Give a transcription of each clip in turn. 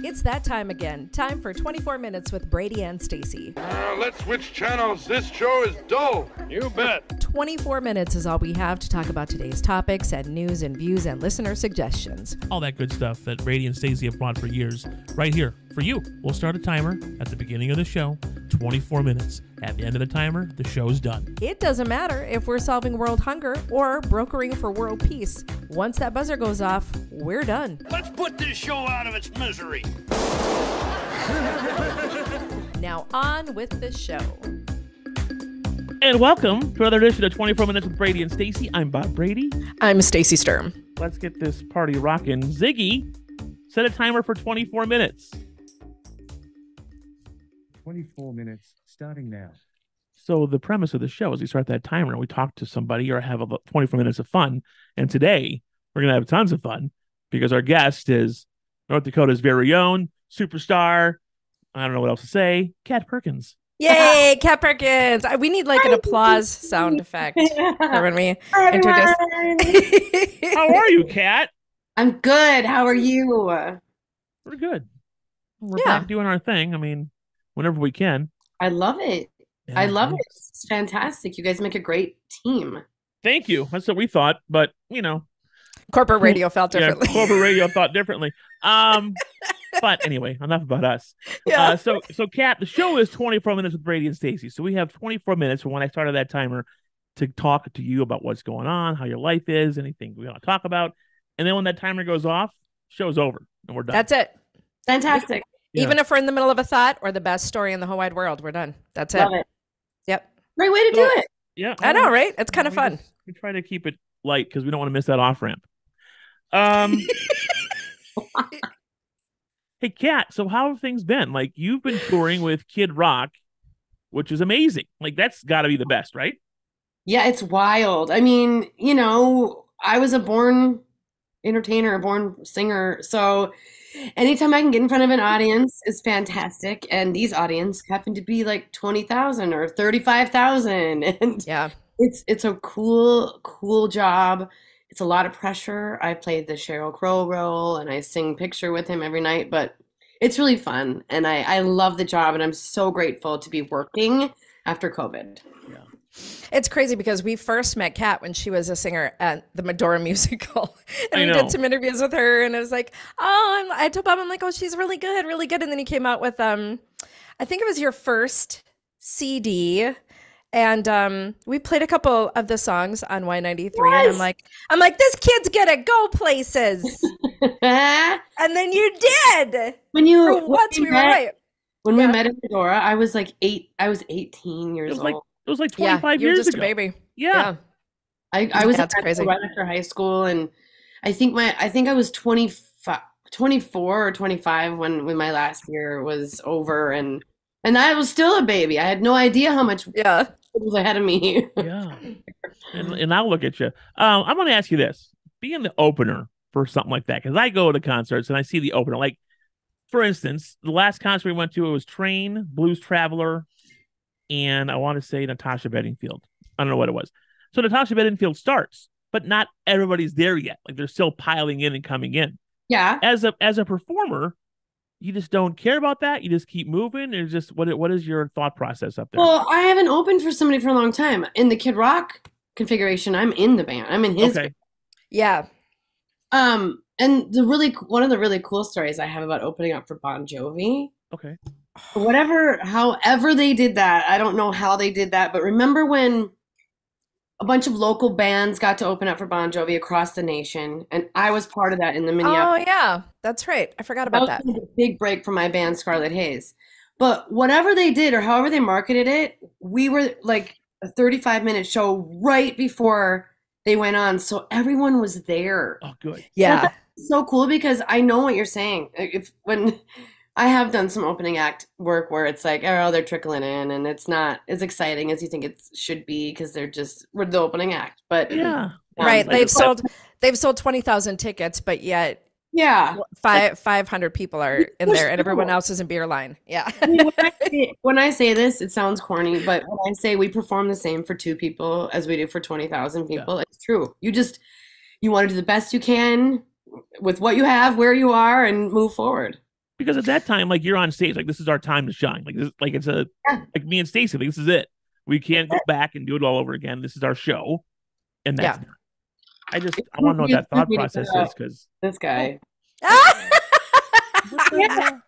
It's that time again. Time for 24 Minutes with Brady and Stacy. Let's switch channels. This show is dull. You bet. 24 minutes is all we have to talk about today's topics and news and views and listener suggestions. All that good stuff that Brady and Stacey have brought for years, right here for you. We'll start a timer at the beginning of the show, 24 minutes. At the end of the timer, the show's done. It doesn't matter if we're solving world hunger or brokering for world peace. Once that buzzer goes off, we're done. Let's put this show out of its misery. Now on with the show. And welcome to another edition of 24 Minutes with Brady and Stacey. I'm Bob Brady. I'm Stacy Sturm. Let's get this party rocking. Ziggy, set a timer for 24 minutes. 24 minutes, starting now. So the premise of the show is we start that timer and we talk to somebody or have 24 minutes of fun. And today we're going to have tons of fun because our guest is North Dakota's very own superstar. I don't know what else to say. Kat Perkins. Yay, Kat Perkins. We need like an applause sound effect for when we introduce. How are you, Kat? I'm good. How are you? We're good. We're back doing our thing. I mean, whenever we can. I love it. Yeah, I love it. It's fantastic. You guys make a great team. Thank you. That's what we thought, but you know, corporate radio felt differently. Yeah, corporate radio thought differently. But anyway, enough about us. Yeah. So Kat, the show is 24 minutes with Brady and Stacey. So we have 24 minutes from when I started that timer to talk to you about what's going on, how your life is, anything we want to talk about. And then when that timer goes off, show's over and we're done. That's it. Fantastic. Yeah. Even if we're in the middle of a thought or the best story in the whole wide world, we're done. That's Love it. Yep. Great way to do it. Yeah. I know, right? It's kind of fun. We try to keep it light because we don't want to miss that off ramp. Hey, Kat, so how have things been? Like, you've been touring with Kid Rock, which is amazing. Like, that's got to be the best, right? Yeah, it's wild. I mean, you know, I was a born entertainer, a born singer. So anytime I can get in front of an audience is fantastic. And these audience happen to be like 20,000 or 35,000. And yeah, it's a cool job. It's a lot of pressure. I played the Sheryl Crow role and I sing picture with him every night, but it's really fun. And I love the job and I'm so grateful to be working after COVID. Yeah. It's crazy because we first met Kat when she was a singer at the Medora musical. And we did some interviews with her and it was like, I told Bob, I'm like, oh, she's really good, really good. And then he came out with, I think it was your first CD. And we played a couple of the songs on Y93, and I'm like, this kid's gonna go places. And then you did. When we were right. When we met in Medora, I was like 18 years old. It was like 25 you were years just ago. a baby. Yeah. I was crazy. Right after high school, and I think I was 24 or 25 when my last year was over, and I was still a baby. I had no idea how much was ahead of me. Yeah. And I'll look at you. I'm going to ask you this. Being the opener for something like that, because I go to concerts and I see the opener. Like, for instance, the last concert we went to, it was Train, Blues Traveler, and I want to say Natasha Bedingfield. I don't know what it was. So Natasha Bedingfield starts, but not everybody's there yet. Like, they're still piling in and coming in. Yeah. As a performer, you just don't care about that. You just keep moving. It's just what is your thought process up there? Well, I haven't opened for somebody for a long time. In the Kid Rock configuration, I'm in the band. I'm in his band. Yeah. And one of the really cool stories I have about opening up for Bon Jovi. Okay. However they did that, I don't know how they did that, but remember when a bunch of local bands got to open up for Bon Jovi across the nation, and I was part of that in the Minneapolis. Oh yeah, that's right. I forgot about that. Was a big break for my band Scarlet Haze. But whatever they did or however they marketed it, we were like a 35-minute show right before they went on, so everyone was there. Oh, good. Yeah. So cool because I know what you're saying. When I have done some opening act work where it's like, oh, they're trickling in and it's not as exciting as you think it should be because we're the opening act. But yeah, right. They've sold 20,000 tickets, but yet 500 people are in there and everyone else is in beer line. Yeah. When I say this, it sounds corny, but when I say we perform the same for 2 people as we do for 20,000 people, it's true. You want to do the best you can with what you have, where you are, and move forward. Because at that time, like you're on stage, like this is our time to shine. Like this, like it's a like me and Stacey, like this is it. We can't go back and do it all over again. This is our show, and that's. Yeah. I want to know what that thought process is because this guy, what the hell?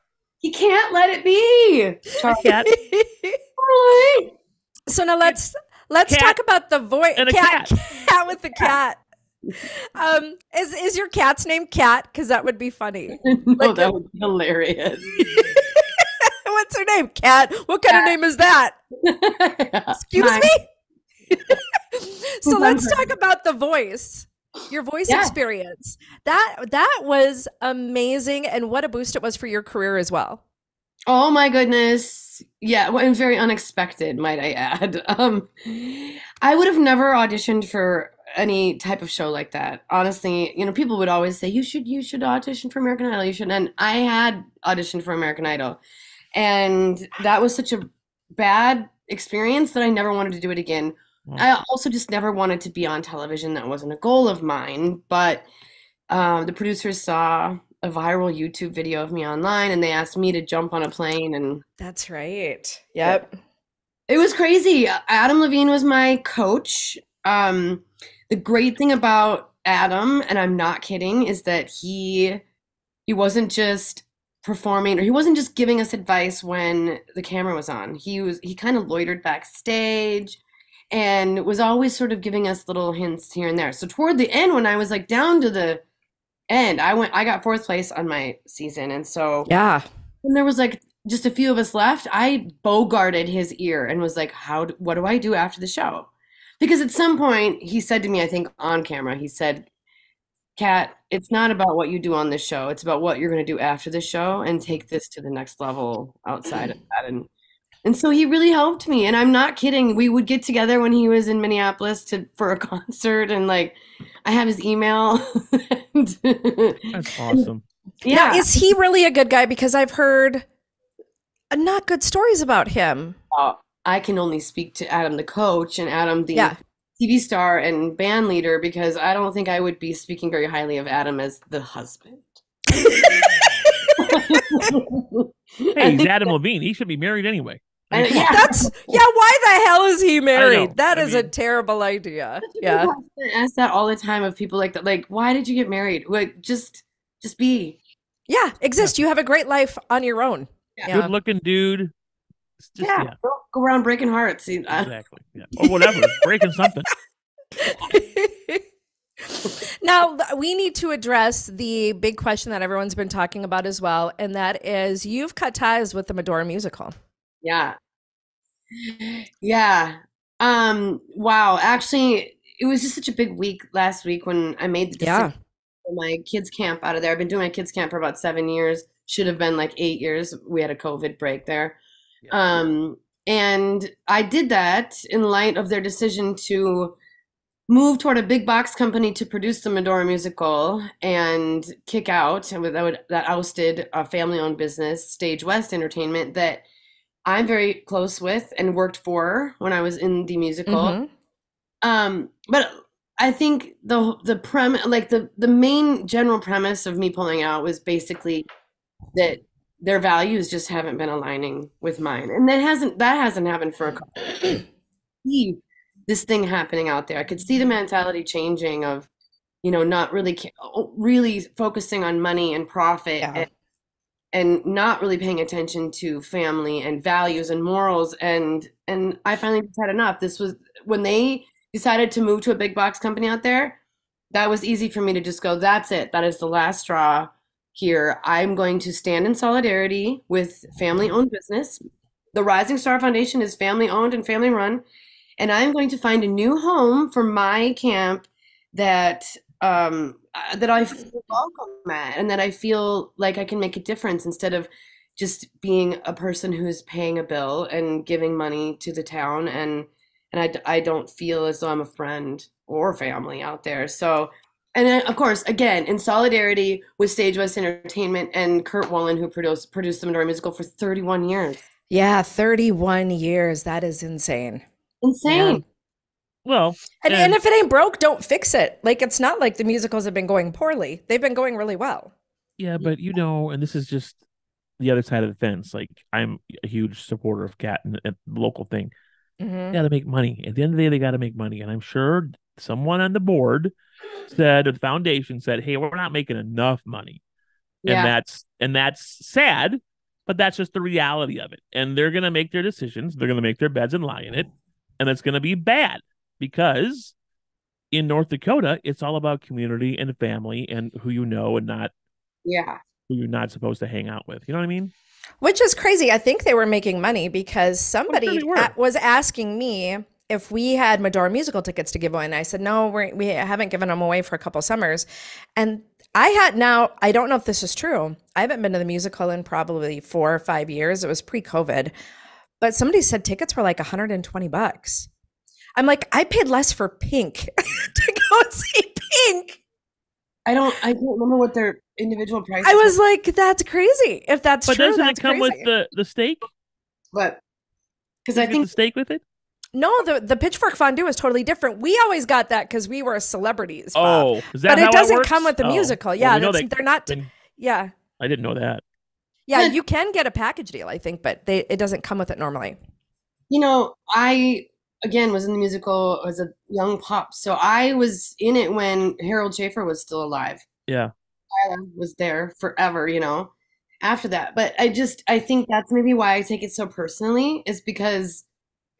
he can't let it be. Cat Charlie. So now let's Cat talk about the voice. and a cat. Cat with the cat. Is your cat's name Cat? Because that would be funny. No, that would be hilarious. What's her name? Cat. What kind of name is that? Excuse me? So let's talk about the voice. Your voice experience. That was amazing, and what a boost it was for your career as well. Oh my goodness. Yeah, well, and very unexpected, might I add. I would have never auditioned for any type of show like that. Honestly, people would always say you should audition for American Idol. You should. And I had auditioned for American Idol. And that was such a bad experience that I never wanted to do it again. I also just never wanted to be on television. That wasn't a goal of mine. But the producers saw a viral YouTube video of me online, and they asked me to jump on a plane. And that's right. Yep. It was crazy. Adam Levine was my coach. The great thing about Adam, and I'm not kidding, is that he wasn't just performing, or he wasn't just giving us advice when the camera was on. He kind of loitered backstage and was always sort of giving us little hints here and there. So toward the end, when I was like down to the end, I got 4th place on my season. And so when there was like just a few of us left, I bogarted his ear and was like, what do I do after the show? Because at some point he said to me, I think on camera, he said, Kat, it's not about what you do on this show. It's about what you're going to do after the show and take this to the next level outside of that. And so he really helped me. And I'm not kidding. We would get together when he was in Minneapolis for a concert, and like I have his email. That's awesome. Yeah. Now, is he really a good guy? Because I've heard not good stories about him. I can only speak to Adam, the coach, and Adam, the TV star and band leader, because I don't think I would be speaking very highly of Adam as the husband. Hey, he's Adam Levine. He should be married anyway. Why the hell is he married? That is a terrible idea. Yeah. I ask that all the time of people like that. Like, why did you get married? Like, just be. Yeah, exist. You have a great life on your own. Yeah. Good looking dude. Just, don't go around breaking hearts. Exactly. Yeah. Or whatever. Breaking something. Now, we need to address the big question that everyone's been talking about as well, and that is you've cut ties with the Medora musical. Yeah. Yeah. Wow. Actually, it was just such a big week last week when I made the decision for my kids camp out of there. I've been doing my kids camp for about 7 years. Should have been like 8 years. We had a COVID break there. And I did that in light of their decision to move toward a big box company to produce the Medora musical and kick out. And that ousted a family-owned business, Stage West Entertainment, that I'm very close with and worked for when I was in the musical. Mm-hmm. But I think the main general premise of me pulling out was basically that their values just haven't been aligning with mine, and that hasn't happened for a couple of years. See this thing happening out there. I could see the mentality changing of, not really focusing on money and profit and not really paying attention to family and values and morals. And I finally just had enough. This was when they decided to move to a big box company out there. That was easy for me to just go, that's it. That is the last straw here. I'm going to stand in solidarity with family-owned business. The Rising Star Foundation is family-owned and family-run. And I'm going to find a new home for my camp that I feel welcome at, and that I feel like I can make a difference instead of just being a person who's paying a bill and giving money to the town. And I don't feel as though I'm a friend or family out there. So, and then of course, again, in solidarity with Stage West Entertainment and Kurt Wolin, who produced the Medora musical for 31 years. Yeah, 31 years. That is insane. Insane. Yeah. Well, and if it ain't broke, don't fix it. Like, it's not like the musicals have been going poorly. They've been going really well. Yeah, but and this is just the other side of the fence. Like I'm a huge supporter of Cat and the local thing. Hmm. Got to make money. At the end of the day, they got to make money, and I'm sure someone on the board said, or the foundation said, "Hey, we're not making enough money," and Yeah. that's sad, but that's just the reality of it. And they're gonna make their decisions. They're gonna make their beds and lie in it, and it's gonna be bad because in North Dakota, it's all about community and family and who you know and not Yeah. who you're not supposed to hang out with. You know what I mean? Which is crazy. I think they were making money because I'm sure somebody they were. was asking me if we had Medora musical tickets to give away. And I said, no, we haven't given them away for a couple summers. And I don't know if this is true. I haven't been to the musical in probably 4 or 5 years. It was pre-COVID. But somebody said tickets were like $120. I'm like, I paid less for Pink to go see Pink. I don't remember what their individual prices I was like, that's crazy. If that's But true, doesn't it that's come crazy. with the steak? but because You I get think the steak with it. No, the pitchfork fondue is totally different. We always got that because we were celebrities, Bob. Oh, is that But how it doesn't works? come with the Oh. musical. Well, Yeah, we know they're not. then Yeah, I didn't know that. yeah. But- You can get a package deal, I think, but it doesn't come with it normally. I again was in the musical as a young pup, so I was in it when Harold Schaefer was still alive. Yeah. I was there forever, after that. But I think that's maybe why I take it so personally, is because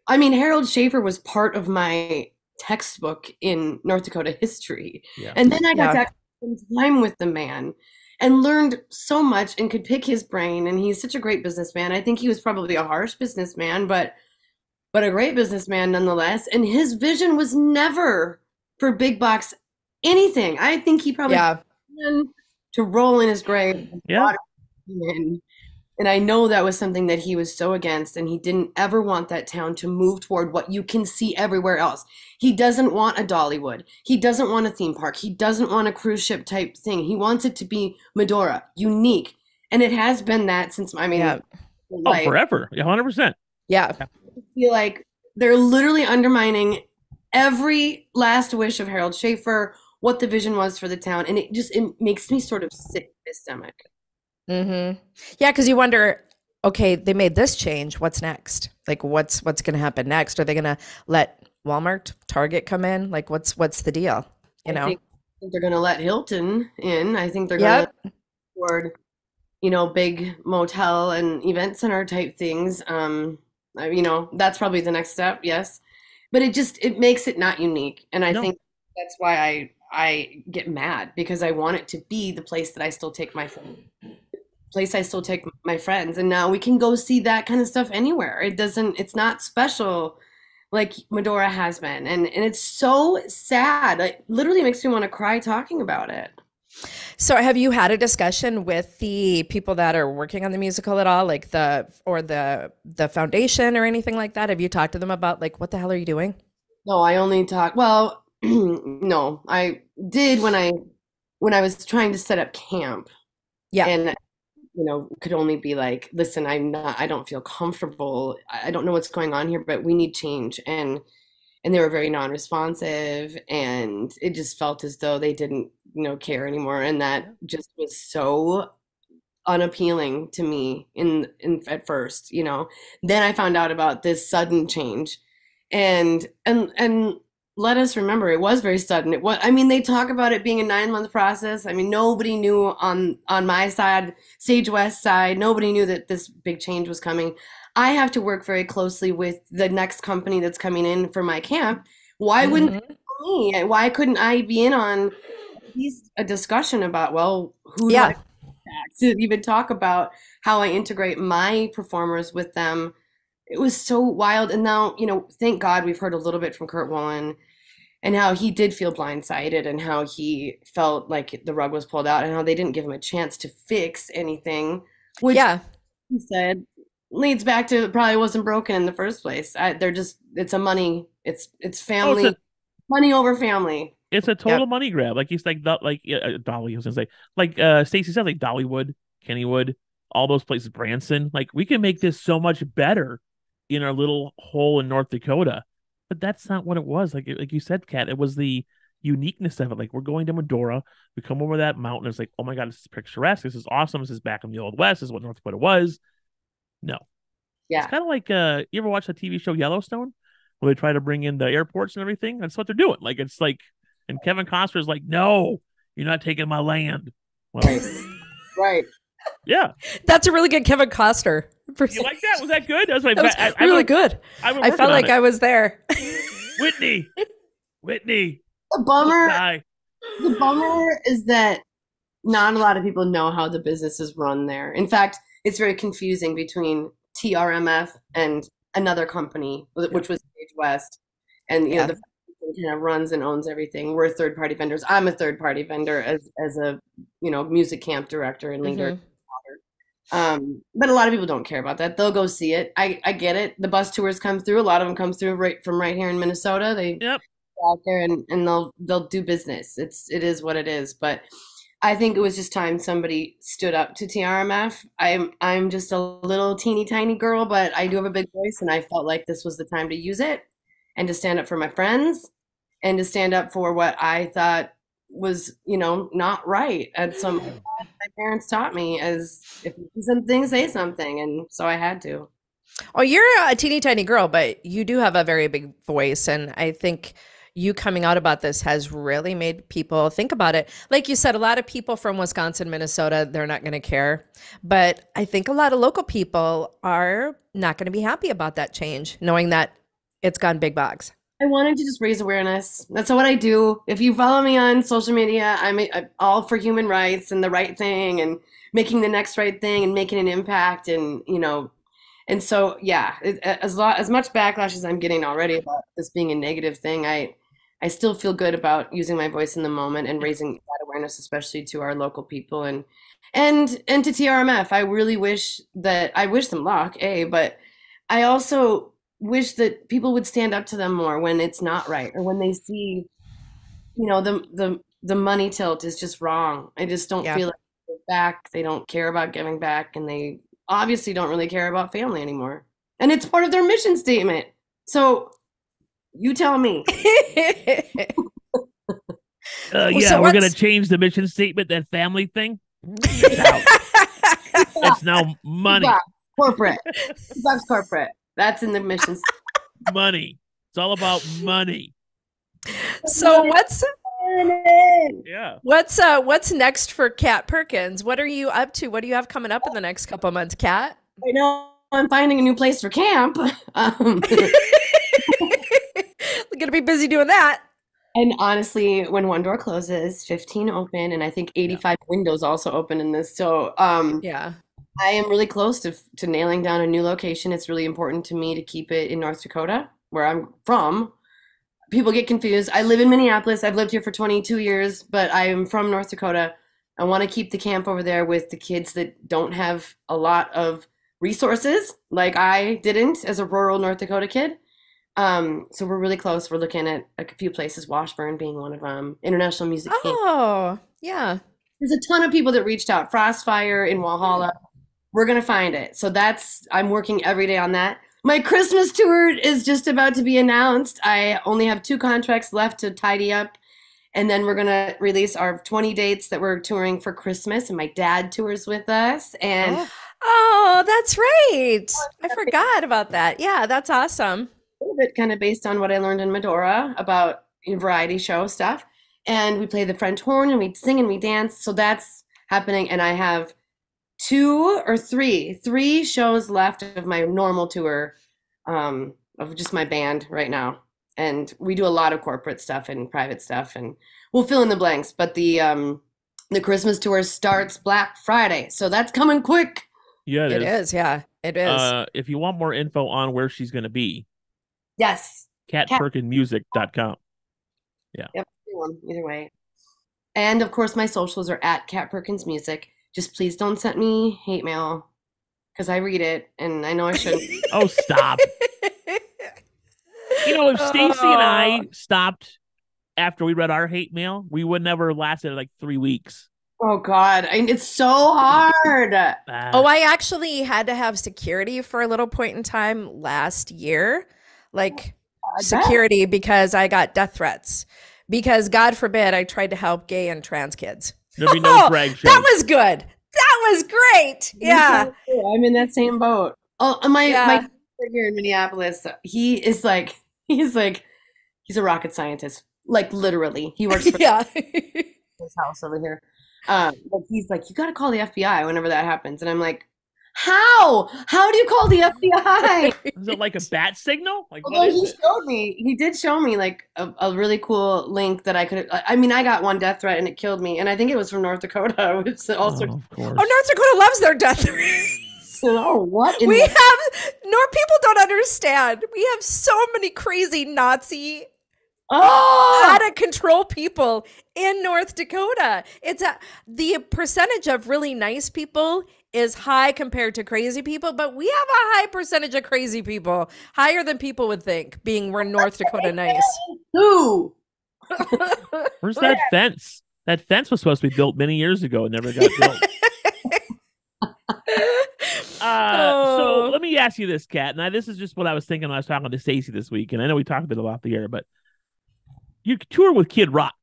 I mean Harold Schaefer was part of my textbook in North Dakota history. Yeah. And then I got Yeah. to actually spend time with the man and learned so much and could pick his brain, and he's such a great businessman. I think he was probably a harsh businessman, but a great businessman nonetheless. And his vision was never for big box anything. I think he probably Yeah, planned to roll in his grave. Yeah. And I know that was something that he was so against, and he didn't ever want that town to move toward what you can see everywhere else. He doesn't want a Dollywood. He doesn't want a theme park. He doesn't want a cruise ship type thing. He wants it to be Medora, unique. And it has been that since, yeah, Oh, life. forever. 100%. yeah. I feel like they're literally undermining every last wish of Harold Schaefer, what the vision was for the town, and it makes me sort of sick to the stomach. Mm-hmm. Yeah, because you wonder, okay, they made this change. What's next? Like, what's going to happen next? Are they going to let Walmart, Target come in? Like, what's the deal? You know? I think they're going to let Hilton in. I think they're going to toward, big motel and event center type things. That's probably the next step. Yes, but it makes it not unique, and I think that's why I get mad, because I want it to be the place that I still take my friends, and now we can go see that kind of stuff anywhere. It's not special like Medora has been, and it's so sad. It literally makes me want to cry talking about it. So have you had a discussion with the people that are working on the musical at all, like the foundation or anything like that? Have you talked to them about like, what the hell are you doing? No, I only talk, well, no, I did when I was trying to set up camp. Yeah. And could only be like, listen, I don't feel comfortable. I don't know what's going on here, but we need change. And they were very non-responsive, and it just felt as though they didn't, care anymore. And that just was so unappealing to me in at first, Then I found out about this sudden change, and let us remember, it was very sudden. They talk about it being a 9-month process. Nobody knew on my side, Sage West side, nobody knew that this big change was coming. I have to work very closely with the next company that's coming in for my camp. Why wouldn't they tell me? Why couldn't I be in on at least a discussion about, well, who do I contact to even talk about how I integrate my performers with them? It was so wild. And now, thank God we've heard a little bit from Kurt Wallen, and how he did feel blindsided, and how he felt like the rug was pulled out, and how they didn't give him a chance to fix anything, which he said leads back to it probably wasn't broken in the first place. It's a money, it's family, money over family. It's a total money grab. Like he's like Dolly, I was gonna say, like Stacey said, like Dollywood, Kennywood, all those places, Branson. Like we can make this so much better in our little hole in North Dakota. But that's not what it was. Like you said, Kat, it was the uniqueness of it. Like we're going to Medora, we come over that mountain. It's like, oh my God, this is picturesque. This is awesome. This is back in the Old West. This is what North Dakota was. No, it's Yeah. kind of like you ever watch the TV show Yellowstone, where they try to bring in the airports and everything? That's what they're doing. Like it's like, and Kevin Costner's like, no, you're not taking my land. Well, Right. yeah, That's a really good Kevin Costner. you like that? Was that good? That was, Really good. I felt like I was there. Whitney. The bummer is that not a lot of people know how the business is run there. In fact, it's very confusing between TRMF and another company, which was Stage West. And you know, the kind of runs and owns everything. We're third-party vendors. I'm a third-party vendor as a music camp director and leader. But a lot of people don't care about that. They'll go see it. I get it. The bus tours come through. A lot of them come through right here in Minnesota. They go out there and they'll do business. It is what it is. But I think it was just time somebody stood up to TRMF. I'm just a little teeny tiny girl, but I do have a big voice, and I felt like this was the time to use it and to stand up for my friends and to stand up for what I thought was, not right. And some my parents taught me as if you do something, say something. And so I had to. Oh, you're a teeny tiny girl, but you do have a very big voice. And I think you coming out about this has really made people think about it. Like you said, a lot of people from Wisconsin, Minnesota, they're not going to care. But I think a lot of local people are not going to be happy about that change, knowing that it's gone big box. I wanted to just raise awareness. That's what I do. If you follow me on social media, I'm all for human rights and the right thing and making the next right thing and making an impact. And, and so, yeah, as much backlash as I'm getting already about this being a negative thing, I still feel good about using my voice in the moment and raising that awareness, especially to our local people and to TRMF. I wish them luck, but I also wish that people would stand up to them more when it's not right, or when they see, the money tilt is just wrong. I just don't feel like they're back. They don't care about giving back, and they obviously don't really care about family anymore. And it's part of their mission statement. So you tell me. So we're gonna change the mission statement. That family thing. It's now money. Corporate. Corporate. That's in the mission. Money. It's all about money. So what's next for Kat Perkins? What are you up to? What do you have coming up in the next couple of months, Kat? I know I'm finding a new place for camp. We're gonna be busy doing that. And honestly, when one door closes, 15 open, and I think 85 windows also open in this. So I am really close to nailing down a new location. It's really important to me to keep it in North Dakota, where I'm from. People get confused. I live in Minneapolis. I've lived here for 22 years, but I am from North Dakota. I want to keep the camp over there with the kids that don't have a lot of resources, like I didn't as a rural North Dakota kid. So we're really close. We're looking at a few places, Washburn being one of them, International Music Camp. Oh, yeah. There's a ton of people that reached out. Frostfire in Walhalla. We're going to find it. So I'm working every day on that. My Christmas tour is just about to be announced. I only have 2 contracts left to tidy up. And then we're going to release our 20 dates that we're touring for Christmas. And my dad tours with us. And that's right. I forgot about that. Yeah, that's awesome. A little bit kind of based on what I learned in Medora about variety show stuff. And we play the French horn and we sing and we dance. So that's happening. And I have 2 or 3 shows left of my normal tour of just my band right now. And we do a lot of corporate stuff and private stuff, and we'll fill in the blanks. But the Christmas tour starts Black Friday. So that's coming quick. Yeah, it is. Yeah, it is. If you want more info on where she's going to be. Yes. CatPerkinsMusic.com. Yeah. Yep. Either way. And of course, my socials are at Kat Perkins Music. Just please don't send me hate mail, because I read it and I know I shouldn't. Oh, stop. If Stacy and I stopped after we read our hate mail, we would never lasted like 3 weeks. Oh, God. It's so hard. I actually had to have security for a little point in time last year. Like security, because I got death threats because God forbid I tried to help gay and trans kids. There'll be no drag shows. That was good. That was great. Yeah. I'm in that same boat. Oh, my here in Minneapolis, he's a rocket scientist. Like literally, he works for his house over here. But he's like, you got to call the FBI whenever that happens, and I'm like, how? How do you call the FBI? Is it like a bat signal? Like, although he did show me like a really cool link that I could. I mean, I got one death threat and it killed me, and I think it was from North Dakota, which also. Of course. Oh, North Dakota loves their death threats. Oh, what? People don't understand. We have so many crazy Nazi, out of control people in North Dakota. The percentage of really nice people is high compared to crazy people, but we have a high percentage of crazy people, higher than people would think, being we're North Dakota nice. Who? Where's that fence? That fence was supposed to be built many years ago and never got built. So let me ask you this, Kat. Now, this is just what I was thinking when I was talking to Stacey this week, and I know we talked a bit about the air, but you tour with Kid Rock.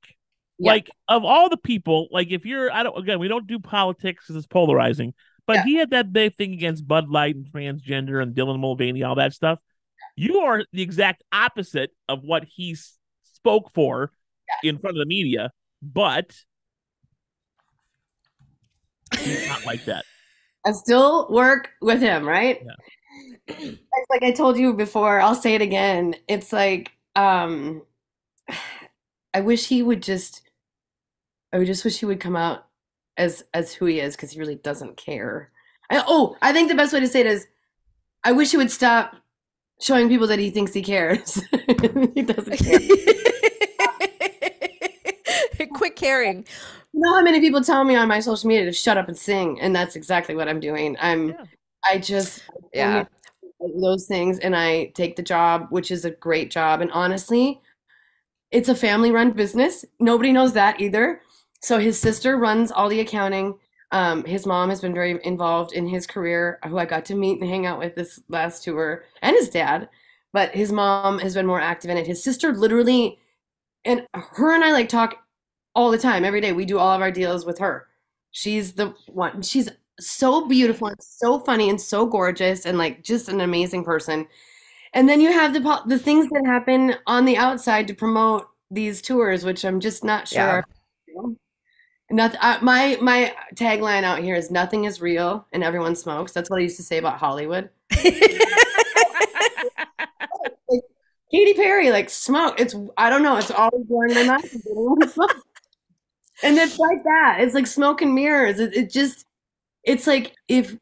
Yeah. Like, of all the people, like, if you're, we don't do politics because it's polarizing, but he had that big thing against Bud Light and transgender and Dylan Mulvaney, all that stuff. You are the exact opposite of what he spoke for in front of the media, but he's not like that. I still work with him, right? Yeah. It's like I told you before, I'll say it again. It's like, I wish he would I just wish he would come out as who he is, because he really doesn't care. I think the best way to say it is, I wish he would stop showing people that he thinks he cares. He doesn't care. Quit caring. You know how many people tell me on my social media to shut up and sing, and that's exactly what I'm doing. I just those things, and I take the job, which is a great job. And honestly, it's a family-run business. Nobody knows that either. So his sister runs all the accounting. His mom has been very involved in his career, who I got to meet and hang out with this last tour, and his dad. But his mom has been more active in it. His sister literally, and her and I like talk all the time, every day. We do all of our deals with her. She's the one. She's so beautiful and so funny and so gorgeous and like just an amazing person. And then you have the things that happen on the outside to promote these tours, which I'm just not sure. Yeah. My tagline out here is nothing is real and everyone smokes. That's what I used to say about Hollywood. Like, Katy Perry, like smoke. I don't know. It's always going in my mouth. And it's like that. It's like smoke and mirrors. It's like if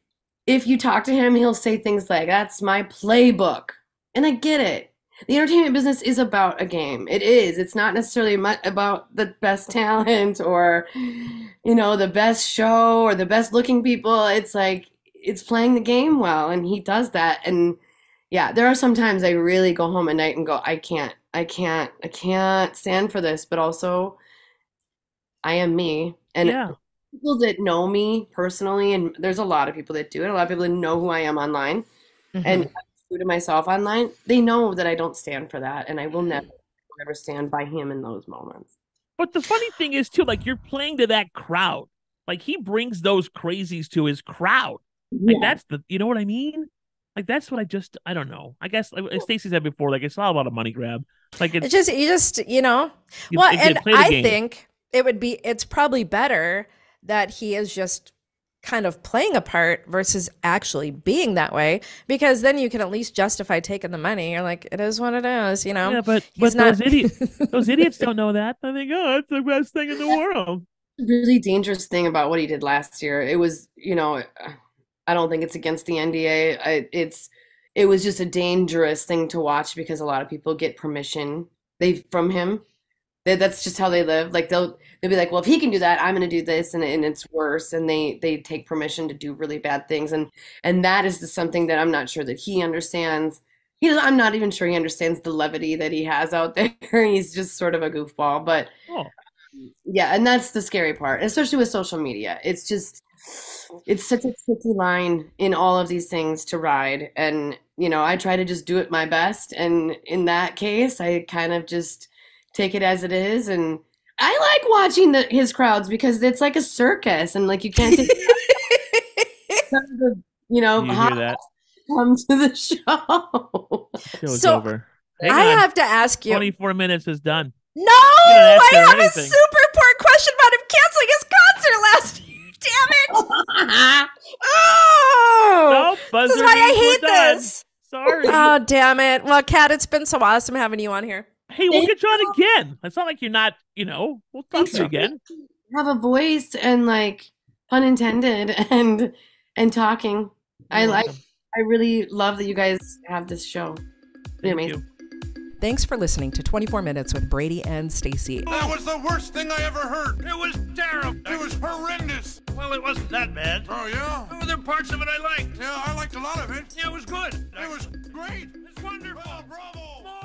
you talk to him, he'll say things like, "That's my playbook," and I get it. The entertainment business is about a game. It is. It's not necessarily about the best talent or, the best show or the best looking people. It's like, it's playing the game well, and he does that. And yeah, there are some times I really go home at night and go, I can't stand for this, but also I am me. And people that know me personally, and there's a lot of people that do it, a lot of people that know who I am online, and to myself online, they know that I don't stand for that, and I will never stand by him in those moments. But the funny thing is too, like, you're playing to that crowd. Like, he brings those crazies to his crowd. Like, that's you know what I mean? Like, that's what I don't know. I guess, like Stacey said before, like, it's not about a money grab. Like, I think it's probably better that he is just kind of playing a part versus actually being that way, because then you can at least justify taking the money. You're like, it is what it is, Yeah, but those idiots don't know that. They think, oh, it's the best thing in the world. Really dangerous thing about what he did last year. It was, I don't think it's against the NDA. It was just a dangerous thing to watch, because a lot of people get permission from him. That's just how they live. Like they'll be like, well, if he can do that, I'm going to do this, and it's worse. And they take permission to do really bad things, and that is something that I'm not sure that he understands. I'm not even sure he understands the levity that he has out there. He's just sort of a goofball, but yeah, and that's the scary part, especially with social media. It's such a tricky line in all of these things to ride, and I try to just do it my best, and in that case, I kind of just take it as it is. And I like watching his crowds because it's like a circus, and like you can't take you know, You hear that? come to the show. Show's So, over. Hang I on. have to ask you. 24 minutes is done. No, ask I her have a anything. super important question about him canceling his concert last year. Damn it! Oh, Nope, buzzer this is why I means we're hate done. this. Sorry. Oh, damn it. Well, Kat, it's been so awesome having you on here. Hey, we'll get you on again. It's not like you're not, we'll talk to you again. Have a voice and like pun intended and talking. I really love that you guys have this show. You're Thank amazing. you. Thanks for listening to 24 Minutes with Brady and Stacy. That was the worst thing I ever heard. It was terrible. It was horrendous. Well, it wasn't that bad. Oh, yeah? Oh, there were parts of it I liked. Yeah, I liked a lot of it. Yeah, it was good. It was great. It's wonderful. Oh, bravo.